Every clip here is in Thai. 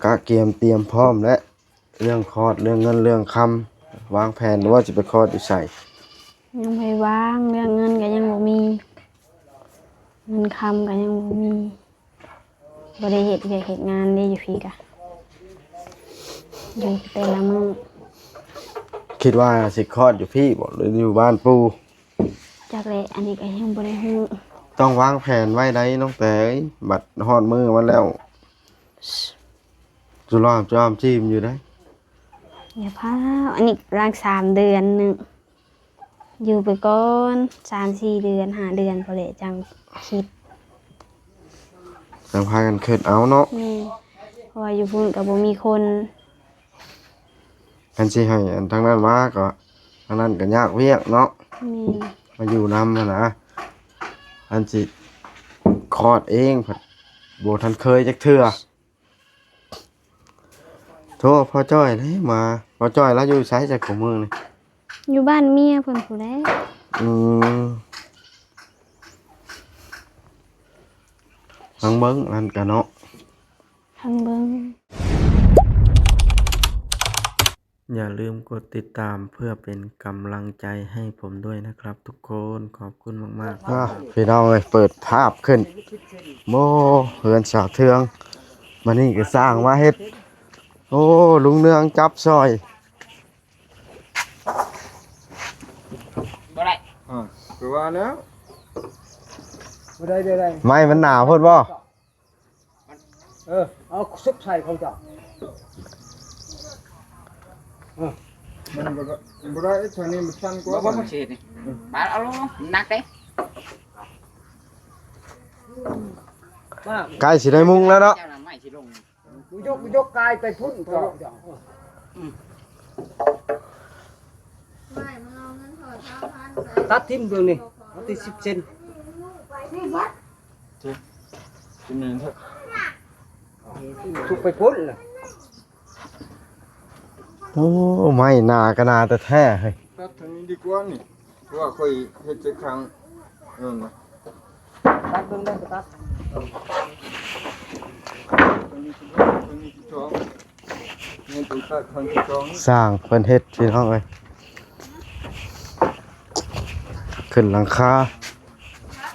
กะเกียมเตรียมพร้อมและเรื่องคลอดเรื่องเงินเรื่องคำวางแผนว่าจะไปคลอดอยู่ใส่ยังไม่ว่างเรื่องเงินก็ยังบ่มีเงินคำก็ยังบ่มีบ่ได้เฮ็ดเวียกเฮ็ดงานได้อยู่พี่กะอยู่แต่ละมื้อคิดว่าสิคลอดอยู่พี่บ่หรืออยู่บ้านปู่จักแลอันนี้ก็ยังบ่ได้ฮู้ต้องวางแผนไว้ได้น้องแต่บัดฮอดมือมันแล้วจุลอมจอมจีมอยู่ได้อย่าพาอันนี้ร่าง3 เดือนนึงอยู่ไปก่อน3-4 เดือน5 เดือนพอแหละจังคิดจังพากันคิดเอาเนาะนี่เพราะว่าอยู่พุ่นก็บ่มีคนกันสิให้อันทางนั้นมาก็ทางนั้นก็ยากเวียกเนาะนี่มาอยู่นำนะอันสิคลอดเองผัดโบทันเคยจักเทื่อโทษพ่อจ้อยเลยมาพ่อจ้อยแล้วอยู่ใช้จากของมือนี่อยู่บ้านเมียเพิ่นผู้ใดทางเบิ้งนั่นกันเนาะทางเบิ่งอย่าลืมกดติดตามเพื่อเป็นกำลังใจให้ผมด้วยนะครับทุกคนขอบคุณมากๆพี่น้องเลยเปิดภาพขึ้นโมเฮือนสาวเทืองมานี่ก็สร้างมาเฮ็ดโอ้ลุงเนืองจับซอยบ่ได้คือว่าแล้วบ่ได้ไม่มันหนาวพุ่นบ่เอาซุปใส่เขาจ้ะมันบ่ได้ทางนี้มันสั้นกว่าบ่มันสินี่บาดเอาลงหนักเด้ใกล้สิได้มุงแล้วเนาะเจ้าน่ะไม่สิลงกูยกกายไปพุ่นก็ตัดทิ่มตัวนี้ที่10 เซนกินนึงเถอะทุกไปพุ่นล่ะโอ้ไม่นาก็นาแต่แท้เฮ้ยตัดทางนี้ดีกว่านี่เพราะว่าค่อยเฮ็ดจักครั้งนะตัดเบิ่งได้ก็ตัดทางนี้ที่สองนี่ตัวตัดทางที่สองสร้างเพิ่นเฮ็ดพี่น้องเอ้ยขึ้นหลังคา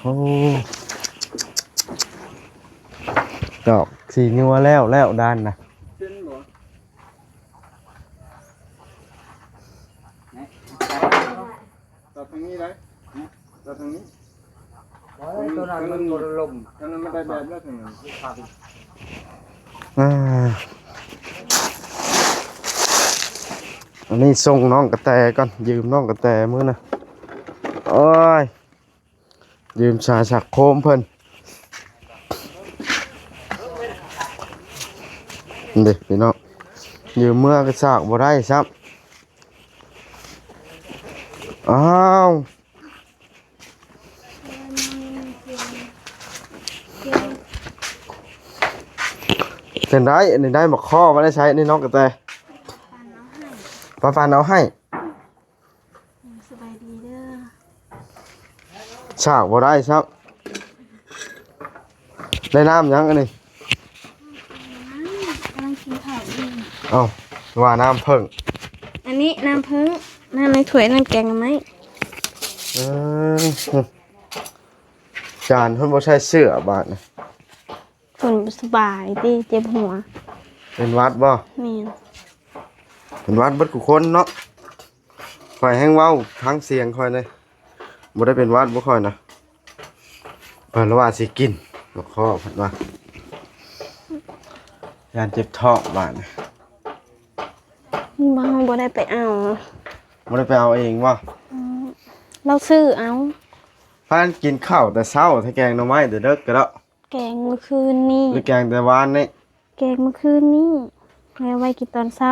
โอ้ดอกสีนัวแล้วด้านน่ะเส้นบ่ตัดทางนี้ได้ตัดทางนี้ตัวนั้นมันบ่ลมทางนั้นไม่ได้แบบแล้วทางนั้นอันนี้ส่งน้องกระแตก่อนยืมน้องกระแตมื้อนะโอ้ยยืมชาชักโคมเพิ่นเด็กพี่น้องยืมเมื่อกระซากบ่ได้ซับอ้าวเป็นได้อันนี้ได้มาข้อมาได้ใช้นี่น้องกระแตปานเอาให้สบายดีเด้อฉากบ่ได้ครับได้น้ำยังอันนี้กำลังกินข้าวอยู่เอ้าว่าน้ำเพิ่งอันนี้น้ำผึ้งน้ำในถ้วยน้ำแกงไหมจานเพิ่นบ่ใช่เสื้อบาดนะฝนสบายดิเจ็บหัวเป็นวัดบ่แม่นเป็นวัดเบิดทุกคนเนาะข่อยแฮงเว้าทั้งเสียงข่อยเลยบ่ได้เป็นวัดบ่ค่อยนะเพิ่นว่าสิกินบ่ขอเพิ่นว่ายานเจ็บท้องบาดนะบ่ได้ไปเอาบ่ได้ไปเอาเองบ่เราซื้อเอาพานกินข้าวแต่เช้าถ้าแกงหน่อไม้แต่เด็กก็แล้วแกงเมื่อคืนนี้หรือแกงแต่วานนี่แกงเมื่อคืนนี้แล้วไว้กินตอนเช้า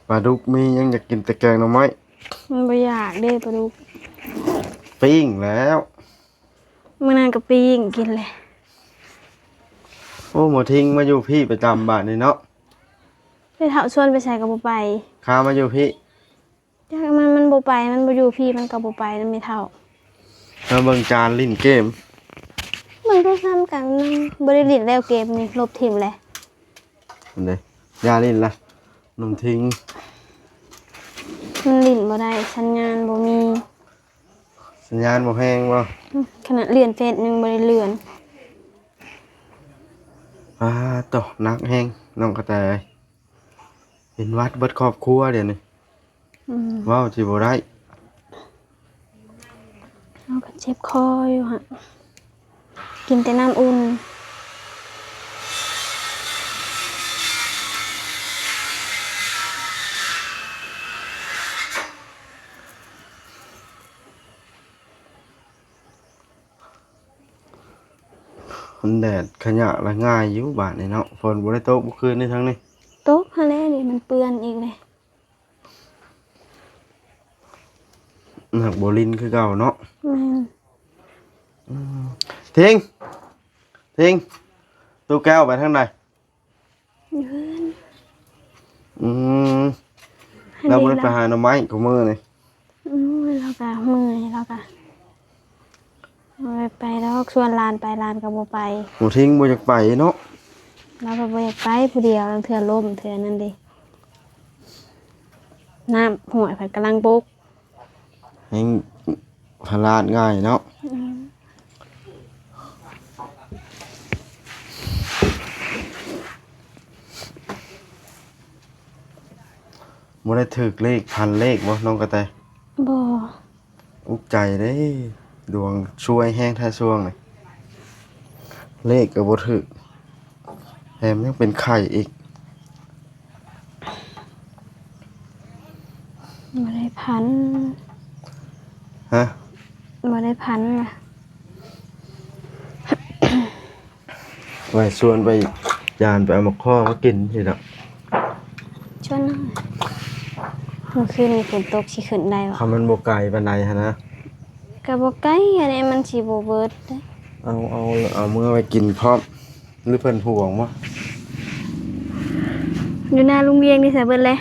ปลาดุกมียังอยากกินแต่แกงหน่อไม้มันบ่อยากเด้ปลาดุกปิ้งแล้วมื้อนั้นก็ปิ้งกินเลยโอ้หมอทิ้งมาอยู่พี่ประจำบ้านนี่เนาะไปเฒ่าชวนไปใส่ก็บ่ไปข้ามาอยู่พี่จักมันบ่ไปมันบ่อยู่พี่มันก็บ่ไปนำไม่เฒ่าแล้วเบิ่งจานลิ้นเกมบ่ มันก็ซ้ำกันนึงบ่ได้ลิ้นแล้วเกมนี่ลบทิ่มแหละ อันใดยาลิ้นล่ะนมทิ้ง มันลิ้นบ่ได้สัญญาณบ่มี สัญญาณบ่แห้งบ่ ขณะเลื่อนเฟซยังบ่ได้เลื่อน ตกหนักแห้งน้องกระแตเห็นวัดเบิดครอบครัวเดี๋ยวนี้ ว้าวสิบ่ได้ เราก็เจ็บคออยู่ฮะกินแต่น้ำอุ่น มันแดดขยะละง่ายอยู่บาดนี่เนาะฝนบ่ได้ตกเมื่อคืนนี่ทั้งนี้ โต๊ะฮะแล้วนี่มันเปื้อนอีกเลย หนักบ่ลินคือเก่าเนาะ แม่น ทิ้งตู้แก้วไปทางใด อยู่เพื่อน อืมเราบ่ได้ไปหาหน่อไม้กับมื้อนี่ เราก็เมื่อยเราก็ไปแล้วชวนหลานไปหลานก็บ่ไป หมูทิ้งบ่อยากไปเนาะ เราก็บ่อยากไปผู้เดียวเทื่อล่มเทื่อนั่นดิน้ำห่วยผัดกำลังบก ให้พลาดง่ายเนาะบ่ได้ถึกเลขพันเลขบ่น้องกระแต บ่ อุกใจเด้ดวงช่วยแห้งท้ายช่วงนี่เลขก็บ่ถึกแถมยังเป็นไข่อีก บ่ได้พัน ฮะ บ่ได้พันล่ะ ไว้ชวนไปยานไปเอามาข้อมากินทีละ ชวนหน่อยเมื่อคืนนี้ฝนตกสิขึ้นได้บ่ คำมันบ่ไกลปานใดหันนะ ก็บ่ไกลอันนี้มันสิบ่เบิดเด้ เอาเมื่อไปกินพร้อมหรือเพิ่นห่วงบ่ อยู่หน้าโรงเรียนนี่ซะเบิดเลย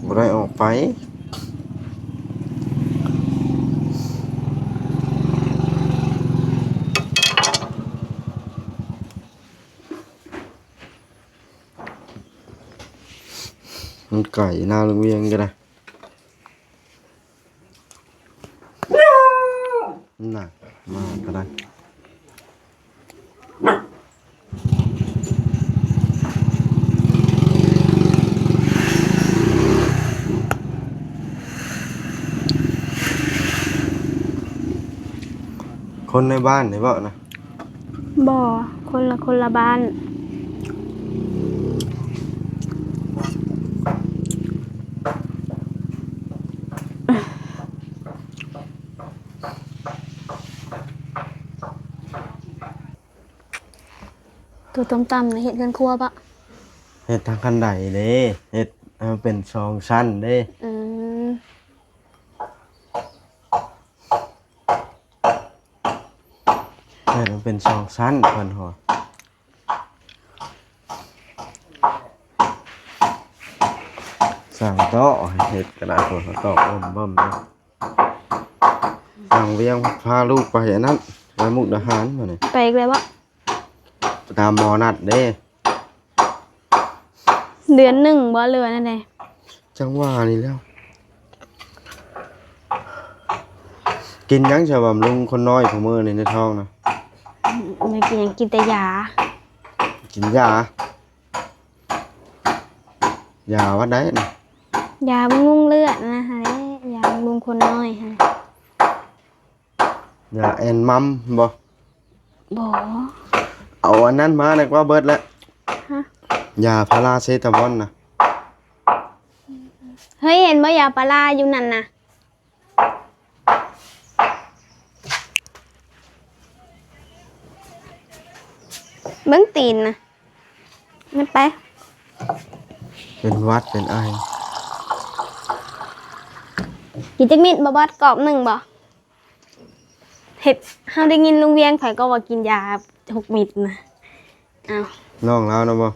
บ่ได้ออกไปมันไก่หน้าโรงเรียนก็ได้น่ะมาก็ได้คนในบ้านนี่บ่นะ บ่คนละบ้าน ตัวต้มตำในเห็ดกันครัวปะ เฮ็ดทางคันใดเด้เฮ็ดให้มันเป็นสองชั้นเด้ อืม เฮ็ดมันเป็นสองชั้นเพิ่นห่อสั่งโต๊ะให้เฮ็ดกระดาษโต๊ะโต๊ะเบิ่มๆเด้สั่งเวียงพาลูกไปอันนั้นไปมุกดาหารมานี่ ไปอีกเลยปะ ตามหมอนัดเด้ เดือนหนึ่งบ่เรือนั่นเอง จังหวะนี่แล้ว กินหยังจะบำรุงคนน้อยของมื้อนี่ในท้องนะ ไม่กินหยังกินแต่ยา กินยา ยาวัดได้นะ ยาบำรุงเลือดนะฮะยาบำรุงคนน้อยฮะ ยาแอนมัมบ่ บ่ เอาอันนั้นมานึกว่าเบิดแล้ว ฮะ ยาพาราเซตามอลนะ เฮ้ยเห็นบ่ยาปลาร้าอยู่นั่นน่ะเบิ่งตีนนะมันไป เป็นหวัดเป็นไอ กินจักมิดบ่บอดกรอบหนึ่งบ่เห็ดเฮาได้ยินลุงเวียงไผก็ว่ากินยา6 มิดนะอ้าว น้องแล้วนะบ่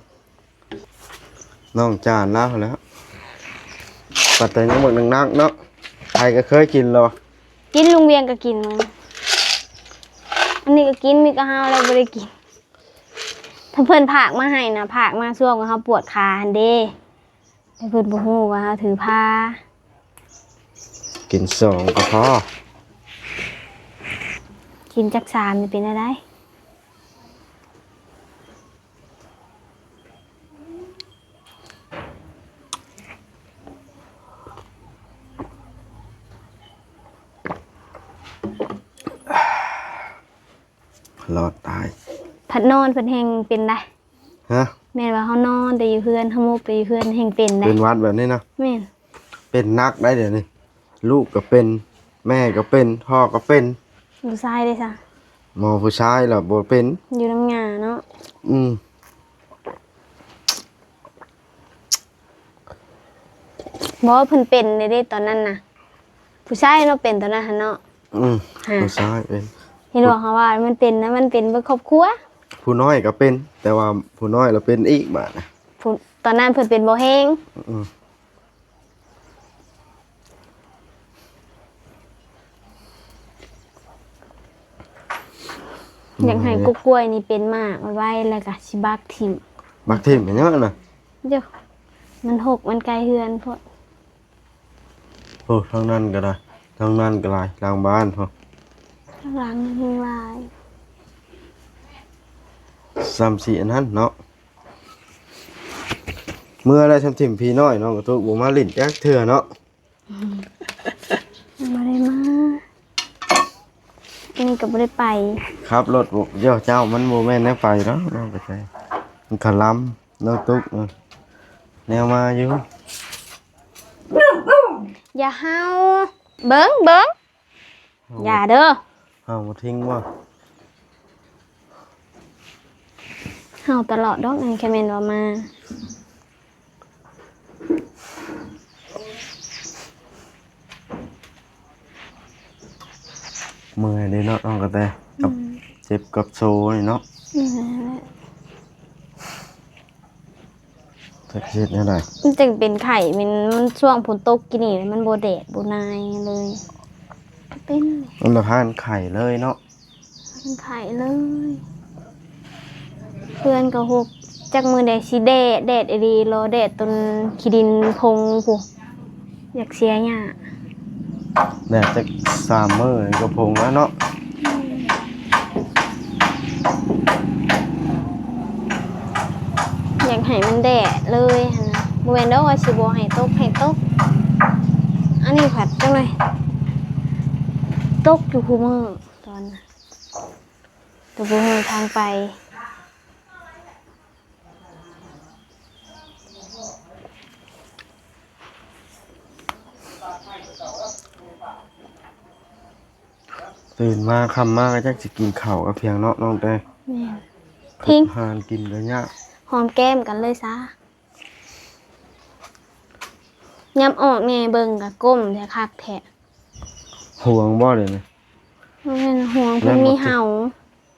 น้องจานแล้วแล้วปัดแต่ยังหมดนักๆเนาะใครก็เคยกินหรอ กินลุงเวียงก็กินมัน อันนี้ก็กินมีก็เฮาอะไรบ่ได้กินถ้าเพิ่นผากมาให้นะผากมาช่วงเฮาปวดขาหั่นเด้แต่เพิ่นบ่ฮู้ว่าเฮาถือผ้า กินสองก็พอ กินจัก3นี่เป็นอะไร รอดตาย พัดนอนเพิ่นแฮงเป็นได้ ฮะ แม่นว่าเฮานอนแต่อยู่เฮือนเฮามุกไปอยู่เฮือนแฮงเป็นได้ เป็นหวัดแบบนี้นะ แม่น เป็นนักได้เดี๋ยวนี้ลูกก็เป็นแม่ก็เป็นพ่อก็เป็น ผู้ชายเด้ซะ หมอผู้ชายล่ะบ่เป็น อยู่น้ำงาเนาะ อืม บ่ว่าเพิ่นเป็นเด้ตอนนั้นน่ะผู้ชายเนาะเป็นตอนนั้นหั่นเนาะ อืม ฮะ ผู้ชายเป็น เห็นบอกเขาว่ามันเป็นนะมันเป็นเบิดครอบครัว ผู้น้อยก็เป็น แต่ว่าผู้น้อยเราเป็นอีกบาดนะ ผู้ตอนนั้นเพิ่นเป็นบ่แฮง อืม อยากให้กุ๊กกล้วยนี่เป็นมากไว้แล้วก็สิบักทิ่ม บักทิ่มเป็นยังไงน่ะ เดี๋ยวมันหกมันไกลเฮือนพวก โอ้ทางนั้นก็ได้ทางนั้นก็ได้หลังบ้านพอ ข้างหลังมันลาย 3-4อันนั้นเนาะเมื่อได้ทำทิ่มพี่น้อยเนาะก็ตุกบ่มาลิ้นจักเทื่อเนาะ บ่ได้มาอันนี้ก็บ่ได้ไป ครับรถบอกเดี๋ยวเจ้ามันโมแม่นแนวไปเนาะน้องไปใจมันขลำน้องตุ๊กแนวมาอยู่ อย่าเฮาเบิ่งเบิ่งอย่าเด้อ เอามาทิ้งว่า เฮาตลอดดอกอันแค่แม่นว่ามา เมื่อยเด้เนาะน้องกระแตกับเจ็บกับโซนี่เนาะ นี่แหละ ถ้าคิดได้ มันจึงเป็นไข่มันช่วงฝนตกกินนี่มันบ่แดดบ่นายเลยเป็น มันละพานไข่เลยเนาะ เป็นไข่เลย เพื่อนก็หกจากมือแดดสีแดดอีดีรอแดดต้นขี้ดินพงผู้อยากเสียหญ้า แดดจะ3 มื้อนี่ก็พงแล้วเนาะ อยากให้มันแดดเลยหั่นนะบ่แม่นดอกว่าสิบ่ให้ตกอันนี้ผัดจังเลยตกอยู่คู่มือตอนน่ะแต่บ่มีทางไป ตื่นมาค่ำมาก็จักสิกินข้าวกับเพียงเนาะน้องแต่ แม่นทิ้ง หานกินก็ยาก หอมแก้มกันเลยซะยำออกแน่เบิ่งกะก้มแท้คักแท้ ห่วงบ่เลยนะ บ่แม่นห่วงเพิ่นมีเห่า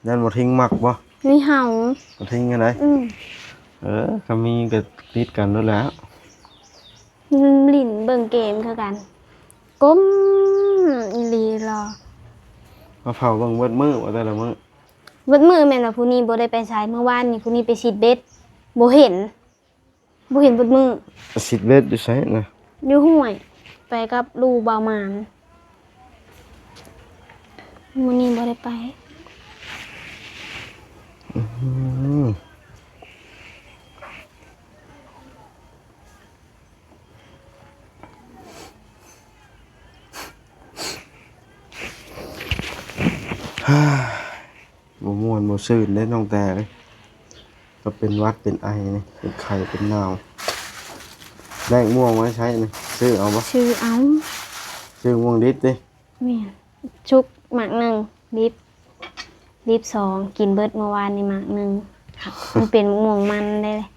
ยันบ่ทิ้งมักบ่ มีเห่า บ่ทิ้งกันได้ อืม ก็มีก็ติดกันแล้วแหล้ว ลิ้นเบิ่งเกมคือกัน ก้มอีหลีรอ มาเผาเบิ่งเบิดมื้อว่าแต่ละมื้อ เบิดมือแม่นว่าผู้นี้บ่ได้ไปไสเมื่อวานนี่ผู้นี้ไปฉีดเบ็ดบ่เห็นเบิดมือ สิเบ็ดอยู่ไสนะ อยู่ห้วย ไปกับลูกบ่าวหมานมื้อนี้บ่ได้ไป อืมฮ่าบ่ม่วนบ่ซื่นได้น้องแต่เลยก็เป็นหวัดเป็นไอนี่เป็นไข้เป็นหนาวแรงม่วงไว้ใช้นี่ซื้อเอาบ่ ชื่อเอา ซื้อม่วงดิบดิ แม่นชุกหมากหนึ่งดิบสองกินเบิดเมื่อวานนี่หมากหนึ่งค่ะมันเป็นม่วงมันได้เลย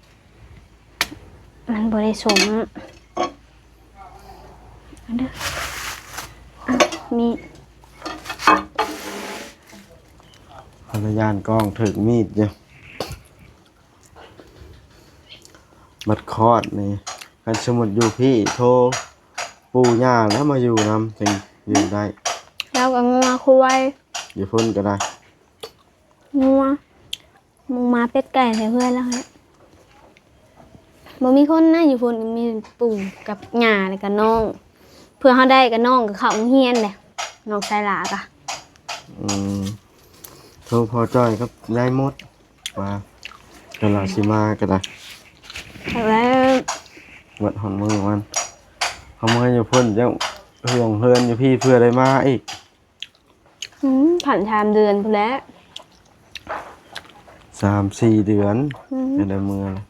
มันบริสมเอาเด้ออ่ะมี ภรรยานกล้องถึกมีดอยู่บัดคอดนี่คันสมมุติอยู่พี่โทรปู่ย่าแล้วมาอยู่นำจึงอยู่ได้ แล้วก็งัวคุย อยู่พุ่นก็ได้ งัวหมูหมาเป็ดไก่ใส่เพื่อนแล้วฮะบ่มีคนนะอยู่พุ่นมีปู่กับย่าแล้วก็น้อง เพื่อเฮาได้กับน้องก็เข้าโรงเรียนแหละน้องชายหลากะ อืมโทรพอจ้อยครับยายมดมาก็ลาสิมาก็ได้ แล้ว วัดหอนมือมันเขาเมื่ออยู่พ่นจังห่วงเพื่อนอยู่พี่เพื่อได้มาอีก ผ่านชามเดือนพุ่นแล้ว 3-4 เดือนจะได้มือเลย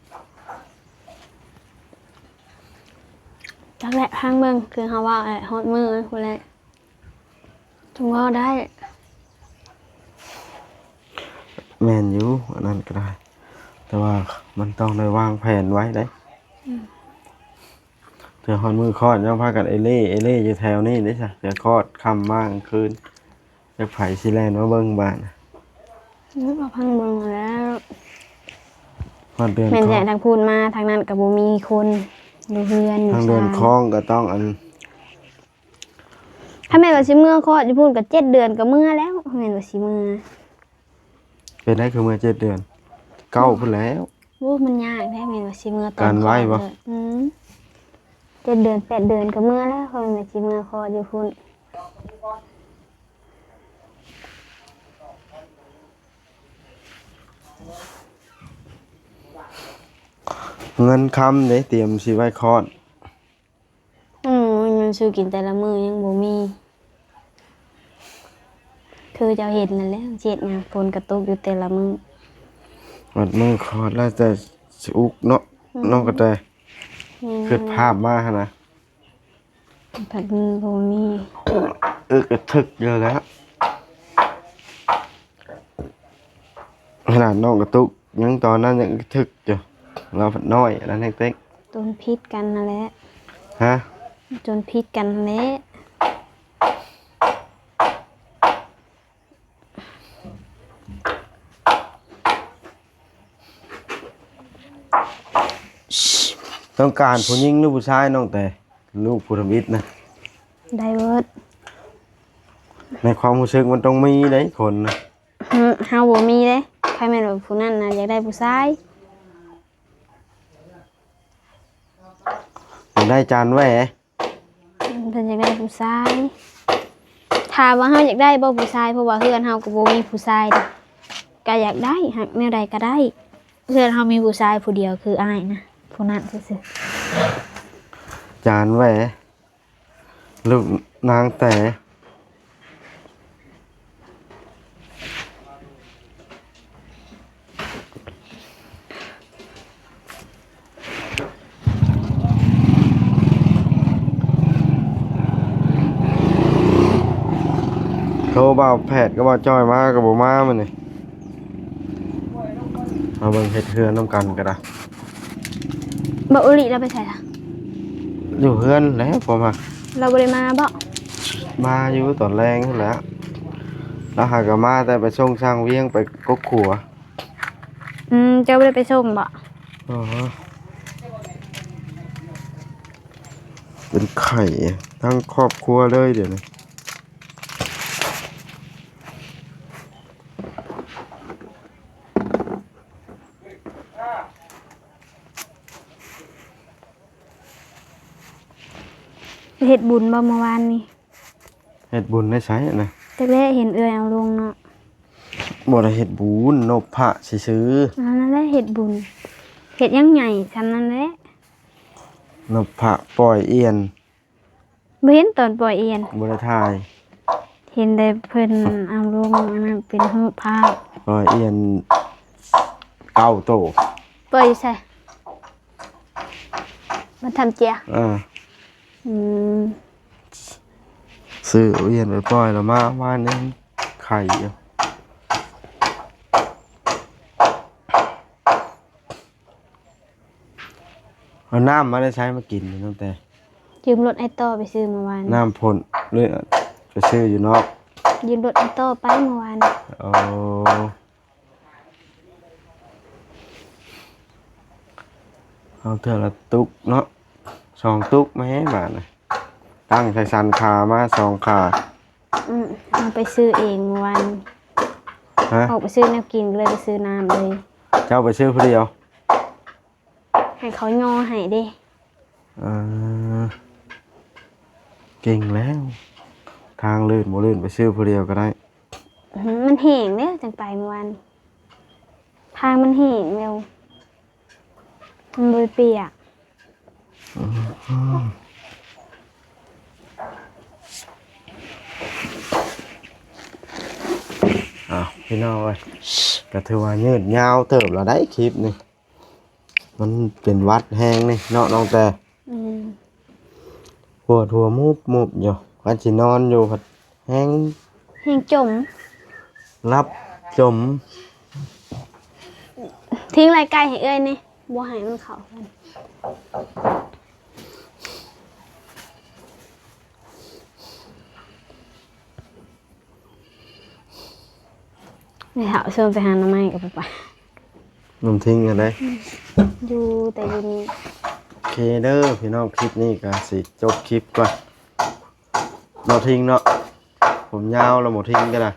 จักแหละพังเบิ่งคือเฮาว่าแหละฮอดมือพุ่นแหละถึงว่าได้ แม่นอยู่อันนั้นก็ได้ แต่ว่ามันต้องได้วางแผนไว้ได้เดี๋ยวหอนมือคลอดยังพากันเอเล่อยู่แถวนี้ได้จ้ะเดี๋ยวคลอดค่ำมากลางคืนจะไผสิแลนมาเบิ่งบ้าน นึกว่าพังเบิ่งแล้ว ฮอดเดือน แม่น คล แจ อง ทางพูนมาทางนั้นก็บ่มีคนอยู่เฮือนอยู่ ทางเดือนคลองก็ต้องอัน ถ้าแม่นว่าสิเมื่อคลอดอยู่พูนก็7 เดือนก็เมื่อแล้วแม่นว่าสิเมื่อ เป็นได้คือเมื่อ7 เดือนเก้าพุ่นแล้ว โอ้มันยากแท้แม่นว่าสิเมื่อตอน การไหว้บ่ 7 เดือน8 เดือนก็เมื่อแล้วเขาแม่นว่าสิเมื่อคลอดอยู่พูน เงินคำเด้เตรียมสิไว้คลอด มันซื้อกินแต่ละมื้อยังบ่มี คือเจ้าเห็นนั่นแหละเจ็ดหยังฝนกระตกอยู่แต่ละมื้อ วัดมือคลอดแล้วแต่สิอุกเนาะน้องก็ได้คิดภาพมาหั่นนะ ผัดมือบ่มี กระทึกเยอะแล้วขนาดน้องกระตุกยังตอนนั้นยังกระทึกอยู่เราผัดน้อยอันนั้นเล็ก จนพิษกันนั่นแหละ ๆฮะ จนพิษกันนั่นแหละ ต้องการผู้หญิงหรือผู้ชายน้องแต่ลูกผู้ทำอิฐนะ ได้เบิด ในความรู้สึกมันต้องมีได้คนนะ เฮาบ่มีเด้ใครแม่นว่าผู้นั้นน่ะอยากได้ผู้ชาย อยากได้จานแหว เพิ่นอยากได้ผู้ชายถามว่าเฮาอยากได้บ่ผู้ชายเพราะว่าเฮือนเฮาก็บ่มีผู้ชายเด้ก็อยากได้หักแนวใดก็ได้เฮือนเฮามีผู้ชายผู้เดียวคืออ้ายนะผู้นั้นซื่อ จานแหวลูกนางแต่โทรบ่าวแพทย์ก็บ่าวจ้อยมาก็บ่มามื้อนี่เอาเบิ่งเฮ็ดเฮือนนํกันก็ได้ ๆบ่อุลิเราไปใส่ล่ะ อยู่เฮือนแหล้วผมอ่ะ เราบ่ได้มาบ่ มาอยู่ตอนแรงนั่นแหละแล้วหากก็มาแต่ไปส่งช่างเวียงไปกกขัว เจ้าบ่ได้ไปส่งบ่ อ๋อเป็นไข่ทั้งครอบครัวเลยเดี๋ยวนี้ ไปเฮ็ดบุญบ่เมื่อวานนี้ เฮ็ดบุญได้ใช้นะ แต่แรกเห็นเอื้อยเอาลงเนาะ บ่ได้เฮ็ดบุญนบพระซื้อ อันนั้นแหละเฮ็ดบุญเฮ็ดยังไงฉันนั่นแหละ นบพระปล่อยเอียน บ่เห็นตอนปล่อยเอียน บ่ได้ถ่าย เห็นแต่เพิ่นเอาลงอันนั้นเป็นรูปภาพ ปล่อยเอียน9 โต ปล่อยอยู่ไสมันทำเจีย อืม ซื้อเอียนไปปล่อยแล้วมาว่านนี้ไข่อยู่เอาน้ำมาได้ใช้มากินตั้งแต่ ยืมรถไอ้ต่อไปซื้อเมื่อวาน น้ำพ่นหรือไปซื้ออยู่นอก ยืมรถไอ้ต่อไปเมื่อวาน เอาเถอะละตุกเนาะ2 ตุกมาให้บาทนะตั้งใส่สันขามา2 ขา เอาไปซื้อเองเมื่อวาน ฮะ ออกไปซื้อแนวกินก็เลยไปซื้อน้ำเลย เจ้าไปซื้อผู้เดียว ให้เขางอให้เด้ อ่าเก่งแล้ว ทางลื่นบ่ลื่นไปซื้อผู้เดียวก็ได้ มันแห้งแล้วจังไปเมื่อวานทางมันแห้งเร็วมันบ่เปียก พี่น้องเอ้ยก็ถือว่ายืดยาวเติบแล้วได้คลิปนี่มันเป็นวัดแห้งนี่เนาะน้องแต่ อืม ปวดหัวมุบอยู่วันสินอนอยู่ผัดแห้ง แห้งจม รับจม ทิ้งไรไก่ให้เอ้ยนี่บ่ให้มันเข้ากันไม่เถาชวนไปหาหน้ำไม้กับไป นุ่มทิ้งกันได้ อยู่แต่อยู่นี่ โอเคเด้อพี่น้องคลิปนี้ก็สิจบคลิปก่อนหมดทิ้งเนาะผมยาวแล้วหมดทิ้งกันนะ